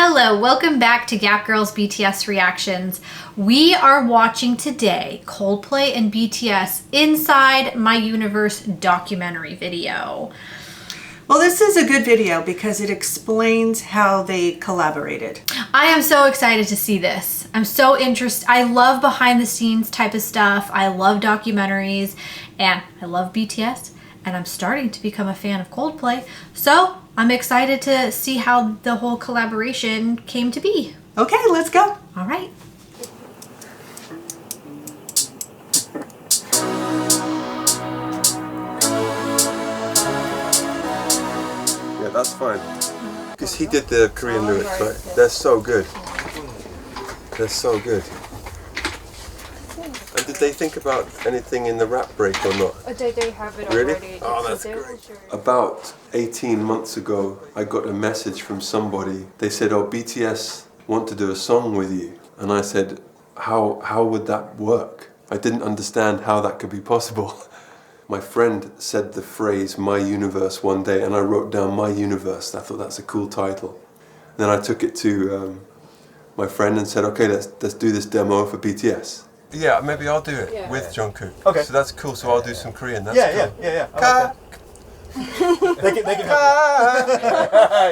Hello, welcome back to Gap Girls BTS Reactions. We are watching today Coldplay and BTS Inside My Universe documentary video. Well, this is a good video because it explains how they collaborated. I am so excited to see this. I'm so interested. I love behind the scenes type of stuff. I love documentaries and I love BTS, and I'm starting to become a fan of Coldplay. So I'm excited to see how the whole collaboration came to be. Okay, let's go. All right. Yeah, that's fine. Because he did the Korean lyrics, right? They're so good. They're so good. And did they think about anything in the rap break or not? They have it Really? already. Oh, that's great. About 18 months ago, I got a message from somebody. They said, oh, BTS want to do a song with you. And I said, how would that work? I didn't understand how that could be possible. My friend said the phrase, my universe, one day, and I wrote down my universe. I thought that's a cool title. Then I took it to my friend and said, okay, let's do this demo for BTS. Yeah, maybe I'll do it with Jungkook. Okay. So that's cool, so I'll do some Korean. That's cool. Yeah. They can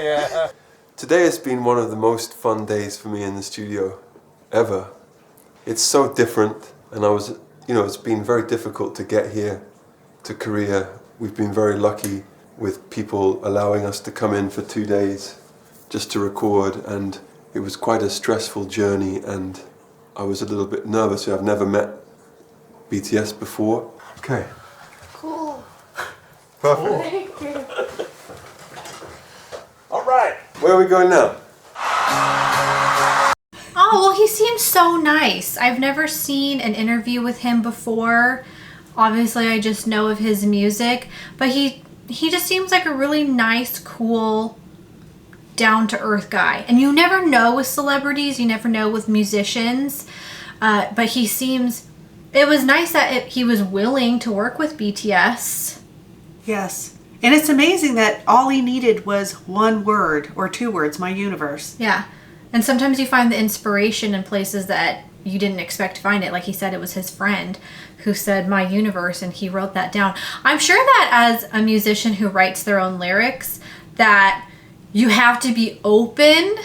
Yeah. Today has been one of the most fun days for me in the studio ever. It's so different, and it's been very difficult to get here to Korea. We've been very lucky with people allowing us to come in for 2 days just to record, and it was quite a stressful journey, and I was a little bit nervous. I've never met BTS before. Okay. Cool. Perfect. Thank you. All right. Where are we going now? Oh, well, he seems so nice. I've never seen an interview with him before. Obviously, I just know of his music, but he just seems like a really nice, cool, down-to-earth guy. And you never know with celebrities, you never know with musicians, but he seems, it was nice that he was willing to work with BTS. Yes. And it's amazing that all he needed was one word or 2 words, my universe. Yeah. And sometimes you find the inspiration in places that you didn't expect to find it. Like he said, it was his friend who said my universe, and he wrote that down. I'm sure that as a musician who writes their own lyrics, that you have to be open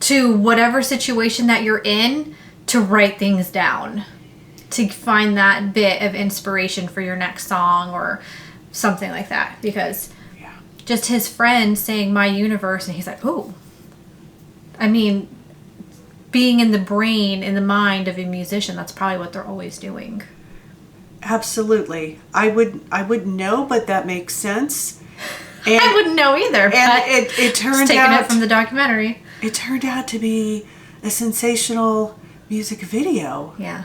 to whatever situation that you're in to write things down, to find that bit of inspiration for your next song or something like that. Because just his friend saying my universe, and he's like, oh, I mean, being in the brain, in the mind of a musician, that's probably what they're always doing. Absolutely. I wouldn't know, but that makes sense. And I wouldn't know either. And it turned taking out it from the documentary. It turned out to be a sensational music video. Yeah.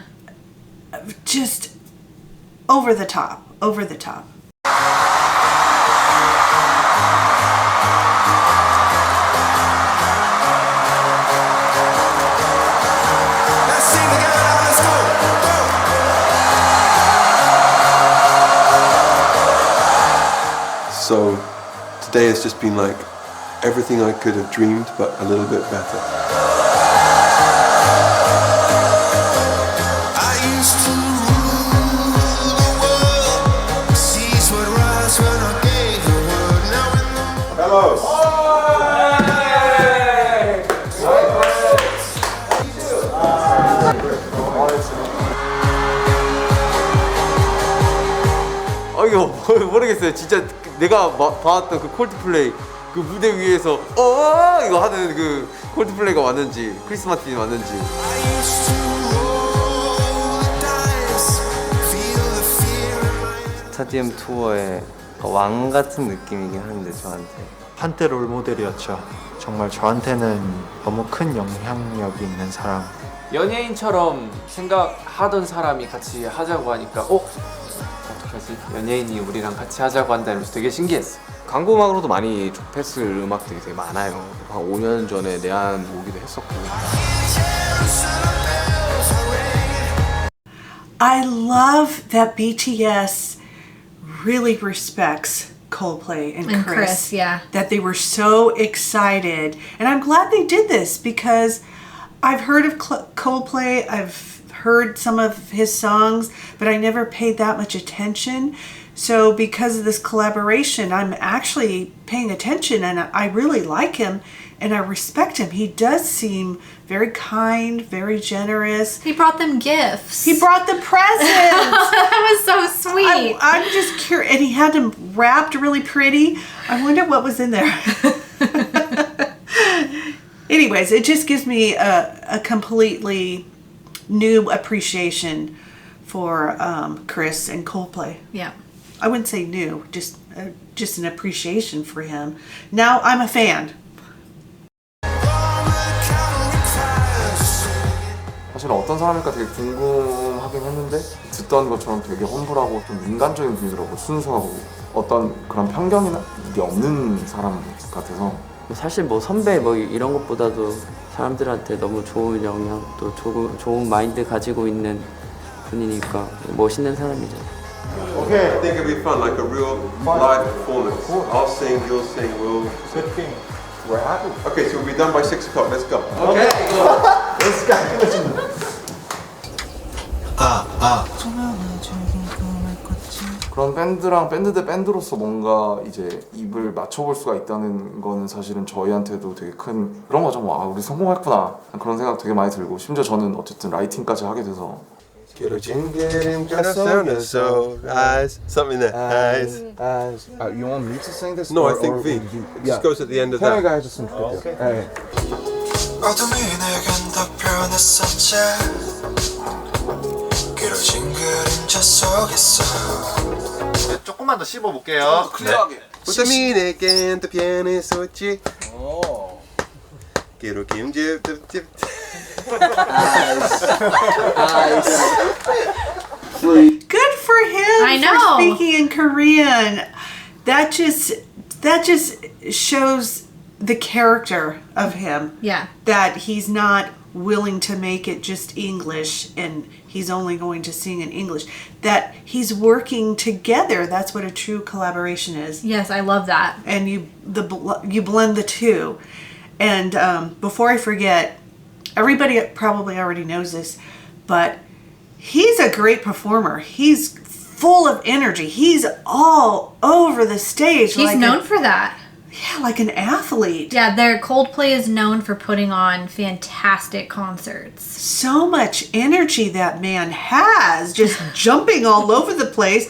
Just over the top. Over the top. So today has just been like everything I could have dreamed, but a little bit better. I used to rule the world, seas would rise when I gave the word. Hello. 이거 모르겠어요. 진짜 내가 봐왔던 그 콜드플레이 그 무대 위에서 이거 하는 그 콜드플레이가 왔는지 크리스마스이 왔는지. 스타디움 투어의 왕 같은 느낌이긴 한데 저한테. 한때 롤모델이었죠. 정말 저한테는 너무 큰 영향력이 있는 사람. 연예인처럼 생각하던 사람이 같이 하자고 하니까 어떡하지? 연예인이 우리랑 같이 하자고 한다 이러면서 되게 신기했어. 광고음악으로도 많이 접했을 음악들이 되게 많아요. 한 5년 전에 내한 오기도 했었고. I love that BTS really respects Coldplay and And Chris. Chris, yeah. That they were so excited. And I'm glad they did this because I've heard of Coldplay. I've heard some of his songs, but I never paid that much attention. So because of this collaboration, I'm actually paying attention and I really like him and I respect him. He does seem very kind, very generous. He brought them gifts. He brought the presents. That was so sweet. I'm just curious. And he had them wrapped really pretty. I wonder what was in there. Anyways, it just gives me a completely new appreciation for Chris and Coldplay. Yeah. I wouldn't say new, just an appreciation for him. Now I'm a fan. 사실 어떤 사람일까 되게 궁금하긴 했는데 듣던 것처럼 되게 험불하고 좀 인간적인 분이더라고. 순수하고 어떤 그런 편견이나 이게 없는 사람 같아서. 사실 뭐 선배 뭐 이런 것보다도 사람들한테 너무 좋은 영향 또 좋은 마인드 가지고 있는 분이니까 멋있는 사람이죠. Okay. I think it'll be fun, like a real live performance. I'll sing, you'll sing, we'll. We're happy. Okay, so we'll be done by 6 o'clock. Let's go. 오케이. Let's go. 그런 밴드랑 밴드 대 밴드로서 뭔가 이제 입을 맞춰볼 수가 있다는 거는 사실은 저희한테도 되게 큰 그런 거죠. 뭐, 아, 우리 성공했구나 그런 생각 되게 많이 들고 심지어 저는 어쨌든 라이팅까지 하게 돼서 Something there. Eyes. You want me to sing this? No, I think V. Just goes at the end of that. guys just okay. 어둠이 내겐 더 변했었지 길어진 그림자 속에서 조금만 더 씹어볼게요. 클리어하게. 어둠이 내겐 더 변했었지. Quiero kimchi. Good for him I know. for speaking in Korean. That just shows the character of him. Yeah. That he's not willing to make it just English and he's only going to sing in English. That he's working together. That's what a true collaboration is. Yes, I love that. And you blend the two. And before I forget, everybody probably already knows this, but he's a great performer. He's full of energy. He's all over the stage. He's known for that. Yeah, like an athlete. Yeah, their Coldplay is known for putting on fantastic concerts. So much energy that man has, just jumping all over the place.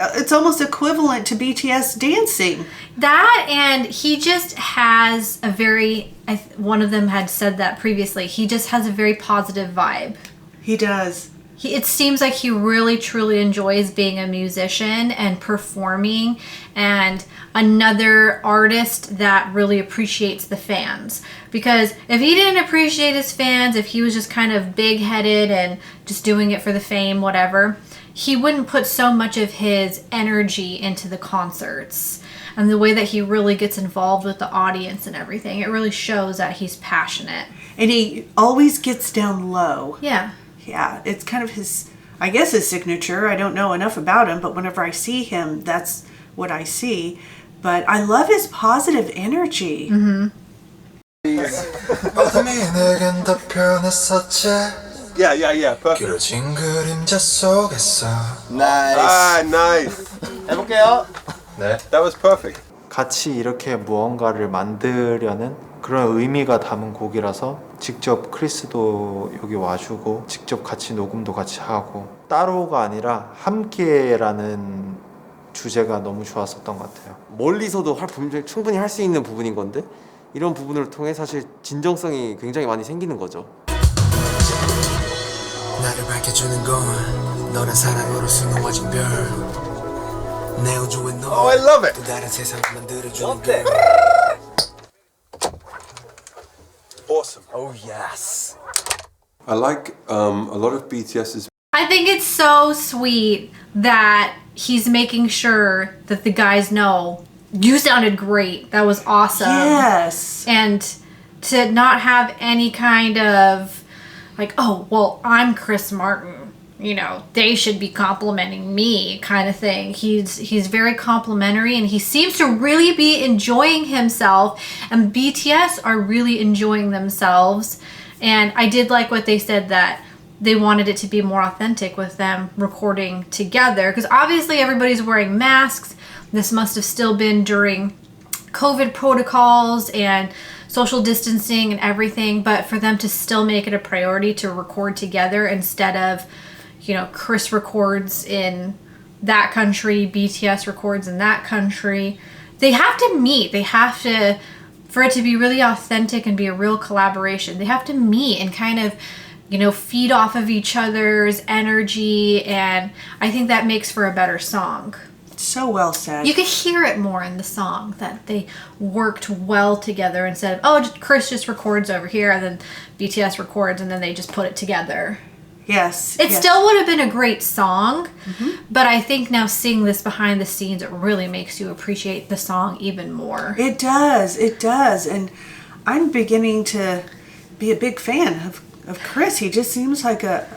It's almost equivalent to BTS dancing. That, and he just has a very, one of them had said that previously, he just has a very positive vibe. He does. It seems like he really truly enjoys being a musician and performing, and another artist that really appreciates the fans. Because if he didn't appreciate his fans, if he was just kind of big-headed and just doing it for the fame, whatever, he wouldn't put so much of his energy into the concerts. And the way that he really gets involved with the audience and everything, it really shows that he's passionate. And he always gets down low. Yeah. Yeah, it's kind of his, I guess his signature. I don't know enough about him, but whenever I see him, that's what I see. But I love his positive energy. Mm-hmm. 어둠이 내겐 더 변했었지 Yeah, perfect. 길어진 그림자 속에서 Ah, nice. 해볼게요. 네. That was perfect. 같이 이렇게 무언가를 만들려는 그런 의미가 담은 곡이라서 직접 크리스도 여기 와주고 직접 같이 녹음도 같이 하고 따로가 아니라 함께라는 주제가 너무 좋았었던 것 같아요. 멀리서도 충분히 할 수 있는 부분인 건데 이런 부분을 통해 사실 진정성이 굉장히 많이 생기는 거죠. 나를 밝혀주는 건 너란 사랑으로 수놓아진 별 내 우주에 너 Oh, I love it. 또 다른 세상을 만들어주는 걸 Awesome. Oh yes I like a lot of BTS's. I think it's so sweet that he's making sure that the guys know, you sounded great. That was awesome. Yes. And to not have any kind of like, oh, well, I'm Chris Martin. you know, they should be complimenting me kind of thing. He's very complimentary, and he seems to really be enjoying himself, and BTS are really enjoying themselves. And I did like what they said, that they wanted it to be more authentic with them recording together, because obviously everybody's wearing masks. This must have still been during COVID protocols and social distancing and everything, but for them to still make it a priority to record together instead of, you know, Chris records in that country, BTS records in that country. They have to meet. They have to, for it to be really authentic and be a real collaboration, they have to meet and kind of, you know, feed off of each other's energy, and I think that makes for a better song. So well said. You could hear it more in the song, that they worked well together instead of, oh, Chris just records over here and then BTS records and then they just put it together. Yes. It yes. still would have been a great song, but I think now seeing this behind the scenes, it really makes you appreciate the song even more. It does. It does. And I'm beginning to be a big fan of Chris. He just seems like a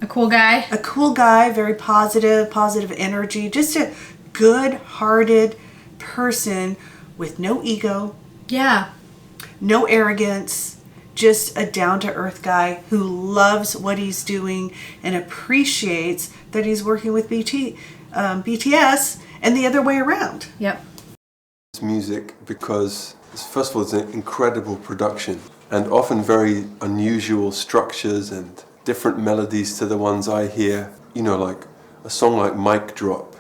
cool guy. A cool guy, very positive energy, just a good-hearted person with no ego. Yeah. No arrogance. Just a down-to-earth guy who loves what he's doing and appreciates that he's working with BTS and the other way around. Yep. It's music because, first of all, it's an incredible production and often very unusual structures and different melodies to the ones I hear. You know, like a song like Mic Drop.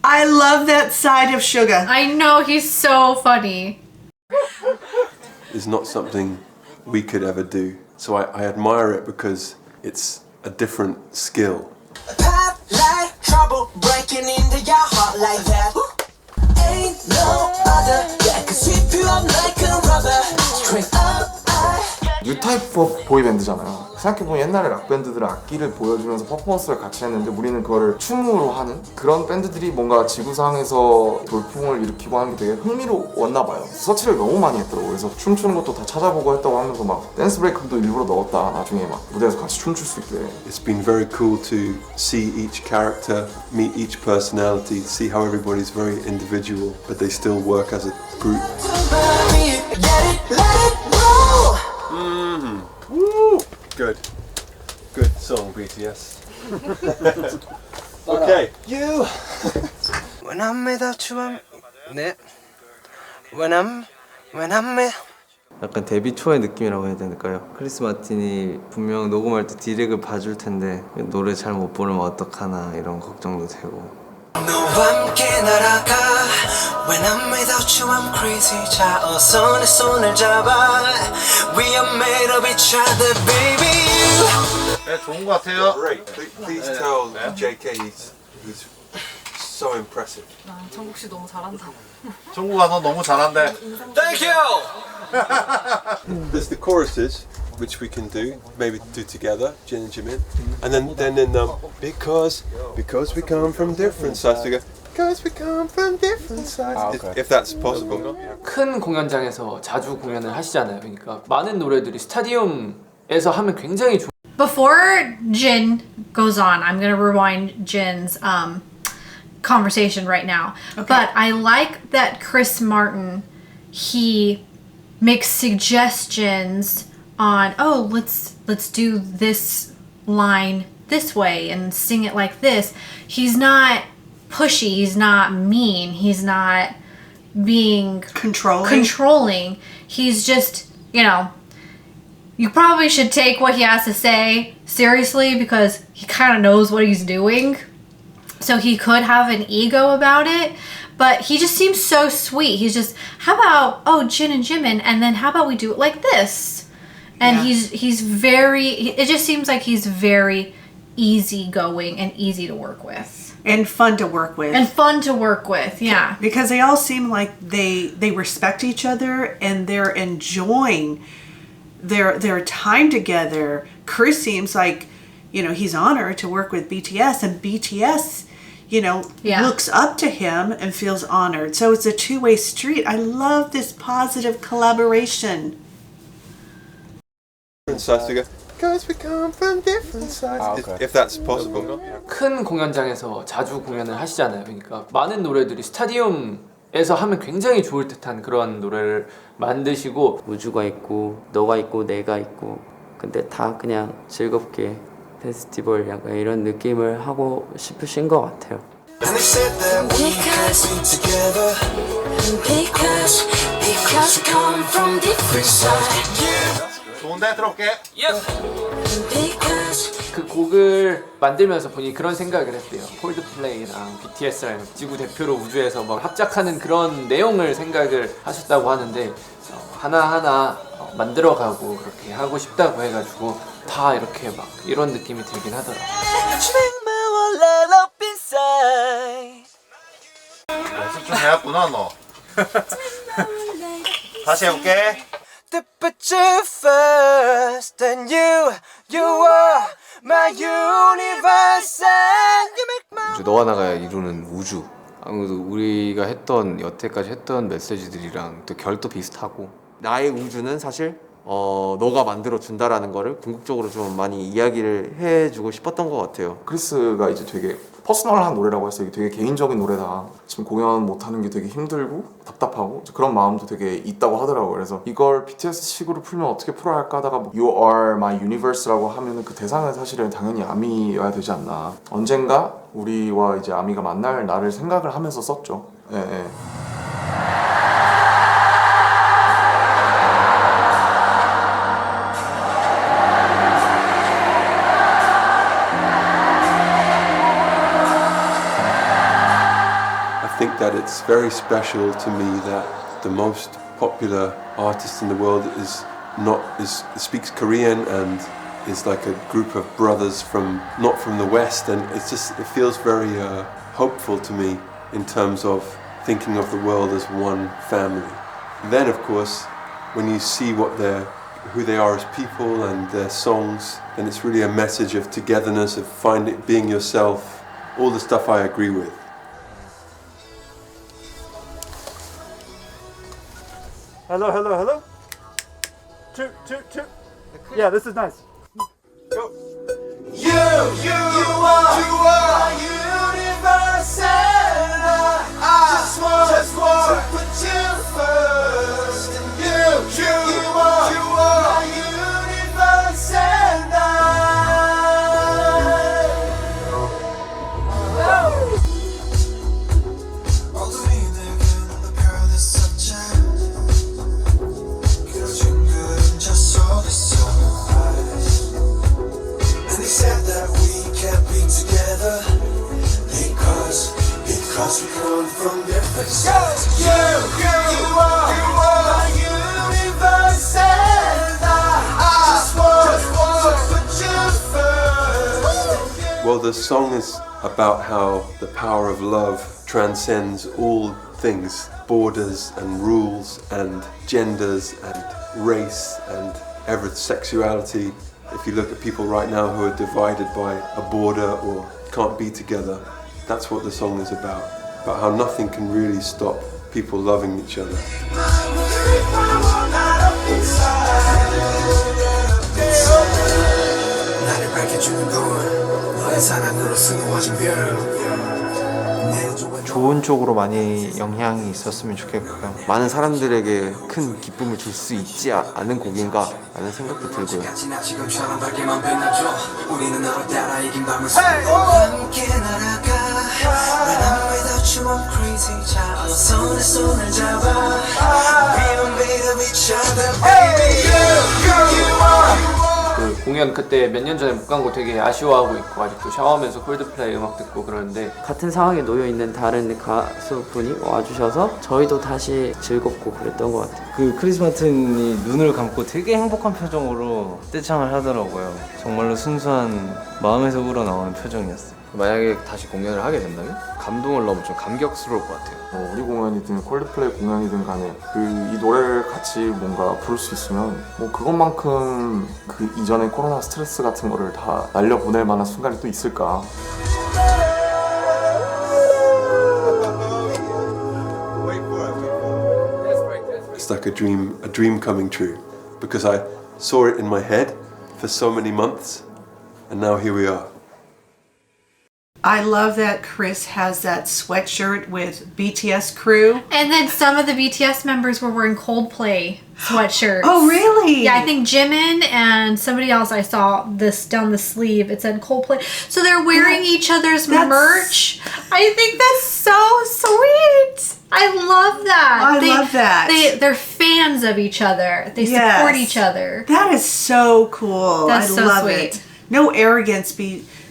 I love that side of Suga. I know, he's so funny. Is not something we could ever do. So I admire it because it's a different skill. Pop like trouble breaking into your heart like that. Ain't no other that can sweep you up like a rubber. Straight up. 뉴 타입 업 보이밴드잖아요. 생각해보면 옛날에 락밴드들은 악기를 보여주면서 퍼포먼스를 같이 했는데 우리는 그거를 춤으로 하는 그런 밴드들이 뭔가 지구상에서 돌풍을 일으키고 하는 게 되게 흥미로웠나 봐요. 서치를 너무 많이 했더라고요. 그래서 춤추는 것도 다 찾아보고 했다고 하면서 막 댄스 브레이크도 일부러 넣었다. 나중에 막 무대에서 같이 춤출 수 있게. It's been very cool to see each character, meet each personality, see how everybody's very individual, but they still work as a group. Woo! Good song, BTS. Okay, you. When I'm without you, I'm when I'm with. 약간 데뷔 초의 느낌이라고 해야 될까요? 크리스 마틴이 분명 녹음할 때 디렉을 봐줄 텐데 노래 잘 못 부르면 어떡하나 이런 걱정도 되고. 너와 함께 날아가. When I'm without you, I'm crazy. 자, 어서 내 손을 잡아. We are made of each other, baby. 네, 좋은 것 같아요. Great. Please tell JK he's so impressive. 정국 씨 너무 잘한다. 정국아, 너 너무 잘한대. Thank you. There's the choruses, which we can do, maybe do together, Jin and Jimin, and then because we come from different sides, we go because we come from different sides. If that's possible. 큰 공연장에서 자주 공연을 하시잖아요. 그러니까 많은 노래들이 스타디움에서 하면 굉장히 좋아요. Before Jin goes on, I'm going to rewind Jin's conversation right now. Okay. But I like that Chris Martin, he makes suggestions on, oh, let's do this line this way and sing it like this. He's not pushy, he's not mean, he's not being controlling. He's just, you know, you probably should take what he has to say seriously because he kind of knows what he's doing. So he could have an ego about it, but he just seems so sweet. He's just, how about, oh, Jin and Jimin, and then how about we do it like this? And he's very, it just seems like he's very easygoing and easy to work with. And fun to work with. Yeah. Because they all seem like they respect each other and they're enjoying their time together. Chris seems like he's honored to work with BTS, and BTS, looks up to him and feels honored. So it's a two-way street. I love this positive collaboration. Different sides to go. Guys, we come from different sides. If that's possible. 큰 공연장에서 자주 공연을 하시잖아요. 그러니까 많은 노래들이 스타디움에서 하면 굉장히 좋을 듯한 그런 노래를 만드시고 우주가 있고 너가 있고 내가 있고 근데 다 그냥 즐겁게 페스티벌 약간 이런 느낌을 하고 싶으신 것 같아요. 좋은데 들어올게. 그 곡을 만들면서 본인이 그런 생각을 했대요. 콜드플레이랑 BTS랑 지구 대표로 우주에서 막 합작하는 그런 내용을 생각을 하셨다고 하는데 하나하나 만들어가고 그렇게 하고 싶다고 해가지고 다 이렇게 막 이런 느낌이 들긴 하더라고요. 연습 좀 해왔구나 너. 다시 해볼게. Put you first and you are my universe and you make my 너와 나가 이루는 우주. 아무래도 우리가 여태까지 했던 메시지들이랑 또 결도 비슷하고 나의 우주는 사실 너가 만들어 준다라는 거를 궁극적으로 좀 많이 이야기를 해주고 싶었던 것 같아요. 크리스가 이제 되게 퍼스널한 노래라고 했어요. 이게 되게 개인적인 노래다. 지금 공연 못하는 게 되게 힘들고 답답하고 그런 마음도 되게 있다고 하더라고요. 그래서 이걸 BTS식으로 풀면 어떻게 풀어야 할까 하다가 You are my universe라고 하면은 그 대상은 사실은 당연히 아미여야 되지 않나. 언젠가 우리와 이제 아미가 만날 날을 생각을 하면서 썼죠. 예, 예. I think that it's very special to me that the most popular artist in the world speaks Korean and is like a group of brothers not from the West, and it feels very hopeful to me in terms of thinking of the world as one family. Then of course when you see who they are as people and their songs, then it's really a message of togetherness, of being yourself, all the stuff I agree with. Hello, hello, hello. Two. Yeah, this is nice. Go. You are my universe and I just want to put you first and you are my universe and because we come from different sides. You are my universe and I just want to put you first. Well, the song is about how the power of love transcends all things, borders and rules and genders and race and sexuality. If you look at people right now who are divided by a border or can't be together, that's what the song is about how nothing can really stop people loving each other. 좋은 쪽으로 많이 영향이 있었으면 좋겠고요. 많은 사람들에게 큰 기쁨을 줄 수 있지 않은 곡인가 라는 생각도 들고요. 그 공연 그때 몇 년 전에 못 간 거 되게 아쉬워하고 있고 아직도 샤워하면서 콜드플레이 음악 듣고 그러는데 같은 상황에 놓여 있는 다른 가수분이 와주셔서 저희도 다시 즐겁고 그랬던 것 같아요. 그 크리스 마틴이 눈을 감고 되게 행복한 표정으로 떼창을 하더라고요. 정말로 순수한 마음에서 우러나오는 표정이었어요. 만약에 다시 공연을 하게 된다면 감동을 너무 좀 감격스러울 것 같아요. 우리 공연이든 콜드플레이 공연이든 간에 이 노래를 같이 뭔가 부를 수 있으면 뭐 그것만큼 그 이전의 코로나 스트레스 같은 거를 다 날려보낼 만한 순간이 또 있을까. It's like a dream coming true, because I saw it in my head for so many months, and now here we are. I love that Chris has that sweatshirt with BTS crew. And then some of the BTS members were wearing Coldplay sweatshirts. Oh, really? Yeah, I think Jimin and somebody else I saw this down the sleeve. It said Coldplay. So they're wearing each other's merch. I think that's so sweet. I love that. I love that. They're fans of each other. They support each other. That is so cool. That's I so love sweet. it. No arrogance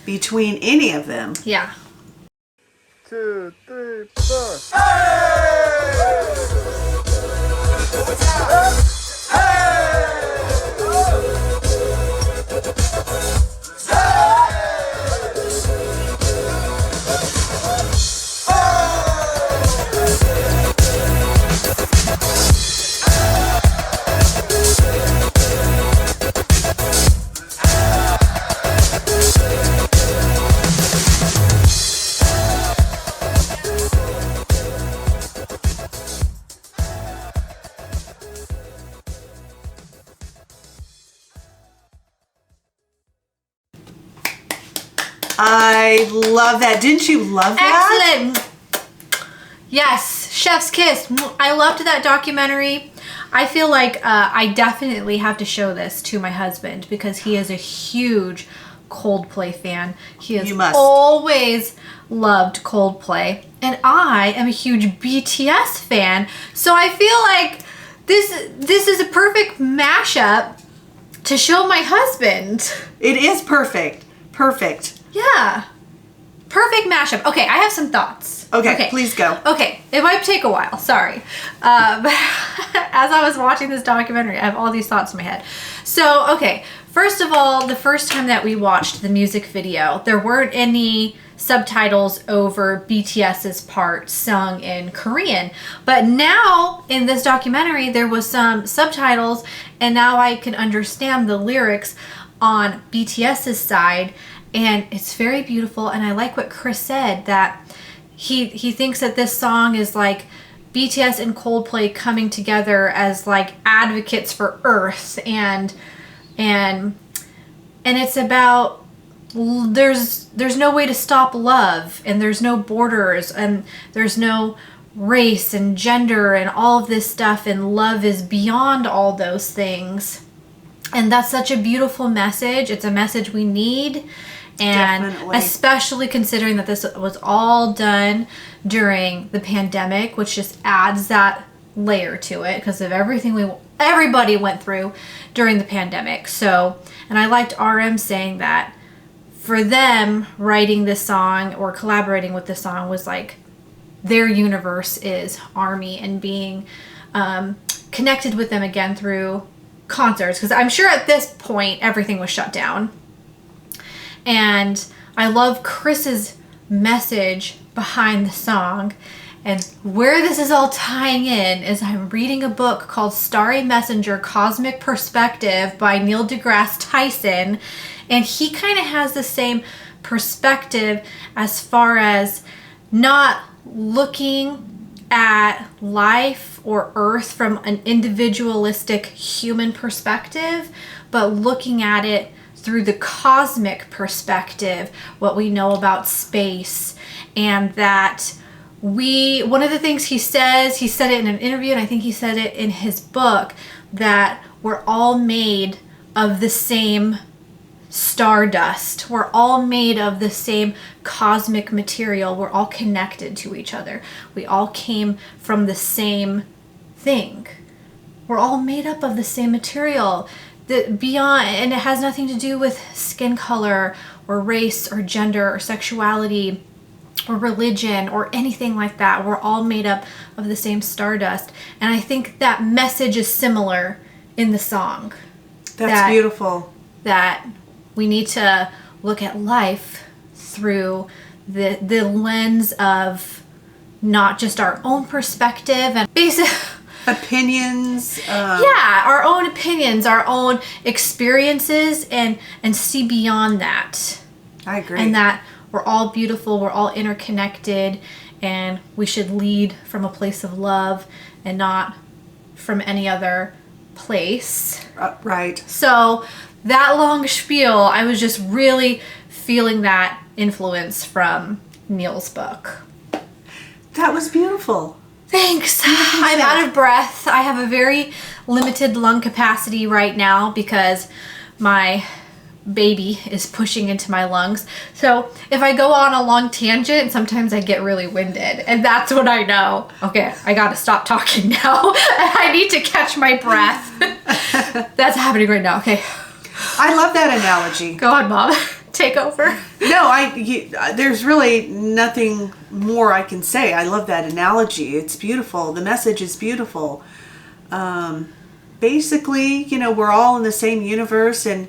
between any of them. Yeah. 2, 3, 4. I love that. Didn't you love that? Excellent. Yes, chef's kiss. I loved that documentary. I feel like I definitely have to show this to my husband because he is a huge Coldplay fan. He has always loved Coldplay, and I am a huge BTS fan. So I feel like this is a perfect mashup to show my husband. It is perfect. Perfect. Yeah. Perfect mashup. Okay, I have some thoughts. Okay, please go. Okay, it might take a while, sorry. But as I was watching this documentary, I have all these thoughts in my head. So, okay, first of all, the first time that we watched the music video, there weren't any subtitles over BTS's part sung in Korean. But now, in this documentary, there was some subtitles, and now I can understand the lyrics on BTS's side, and it's very beautiful. And I like what Chris said, that he thinks that this song is like BTS and Coldplay coming together as like advocates for Earth, and it's about there's no way to stop love, and there's no borders, and there's no race and gender and all of this stuff, and love is beyond all those things. And that's such a beautiful message. It's a message we need. And Definitely. especially considering that this was all done during the pandemic, which just adds that layer to it because of everything everybody went through during the pandemic. So, and I liked RM saying that for them, writing this song or collaborating with this song was like their universe is ARMY, and being connected with them again through concerts, because I'm sure at this point everything was shut down. And I love Chris's message behind the song. And where this is all tying in is I'm reading a book called Starry Messenger, Cosmic Perspective by Neil deGrasse Tyson. And he kind of has the same perspective as far as not looking at life or Earth from an individualistic human perspective, but looking at it through the cosmic perspective, what we know about space. And that one of the things he said it in an interview, and I think he said it in his book, that we're all made of the same stardust. We're all made of the same cosmic material. We're all connected to each other. We all came from the same thing. We're all made up of the same material. And it has nothing to do with skin color or race or gender or sexuality or religion or anything like that. We're all made up of the same stardust. And I think that message is similar in the song. That's beautiful. That we need to look at life through the lens of not just our own perspective and basic opinions. Yeah, our own opinions, our own experiences, and see beyond that. I agree. And that we're all beautiful, we're all interconnected, and we should lead from a place of love and not from any other place. Right. So that long spiel, I was just really feeling that influence from Neil's book. That was beautiful. Thanks. I'm out of breath. I have a very limited lung capacity right now because my baby is pushing into my lungs. So if I go on a long tangent, sometimes I get really winded, and that's when I know, okay, I gotta stop talking now. I need to catch my breath. That's happening right now. Okay. I love that analogy. Go on, Mom. Take over. No, there's really nothing more I can say. I love that analogy. It's beautiful. The message is beautiful. Basically, we're all in the same universe, and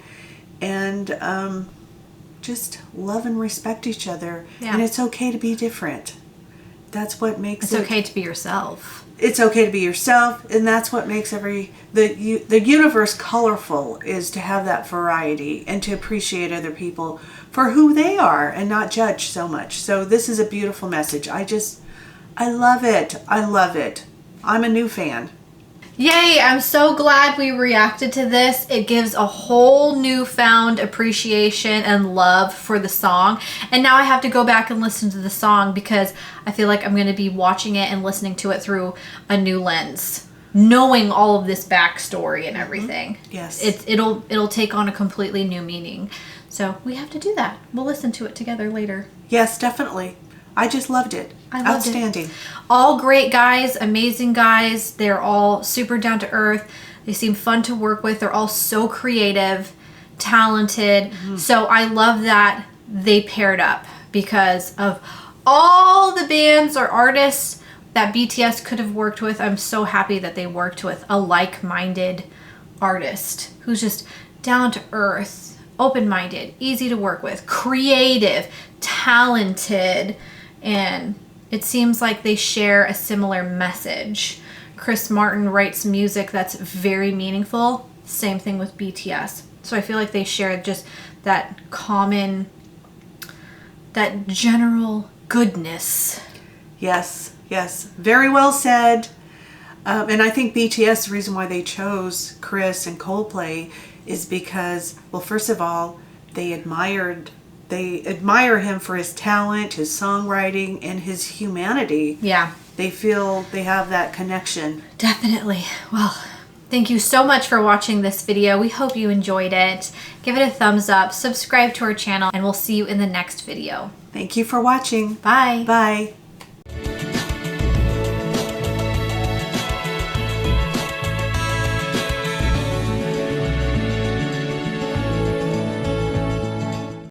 just love and respect each other. Yeah. And it's okay to be different. That's what makes It's okay to be yourself. It's okay to be yourself, and that's what makes the universe colorful, is to have that variety and to appreciate other people for who they are and not judge so much. So this is a beautiful message. I love it. I love it. I'm a new fan. Yay, I'm so glad we reacted to this. It gives a whole newfound appreciation and love for the song. And now I have to go back and listen to the song because I feel like I'm going to be watching it and listening to it through a new lens, knowing all of this backstory and everything. Yes. It'll take on a completely new meaning. So we have to do that. We'll listen to it together later. Yes, definitely. I just loved it. I loved Outstanding. it. All great guys, amazing guys. They're all super down to earth. They seem fun to work with. They're all so creative, talented. So I love that they paired up because of all the bands or artists that BTS could have worked with. I'm so happy that they worked with a like-minded artist who's just down to earth, open-minded, easy to work with, creative, talented, and it seems like they share a similar message. Chris Martin writes music that's very meaningful. Same thing with BTS. So I feel like they share just that common, that general goodness. Yes, yes. Very well said. And I think BTS, the reason why they chose Chris and Coldplay is because, well, first of all, they admire him for his talent, his songwriting, and his humanity. Yeah. They feel they have that connection. Definitely. Well, thank you so much for watching this video. We hope you enjoyed it. Give it a thumbs up, subscribe to our channel, and we'll see you in the next video. Thank you for watching. Bye. Bye.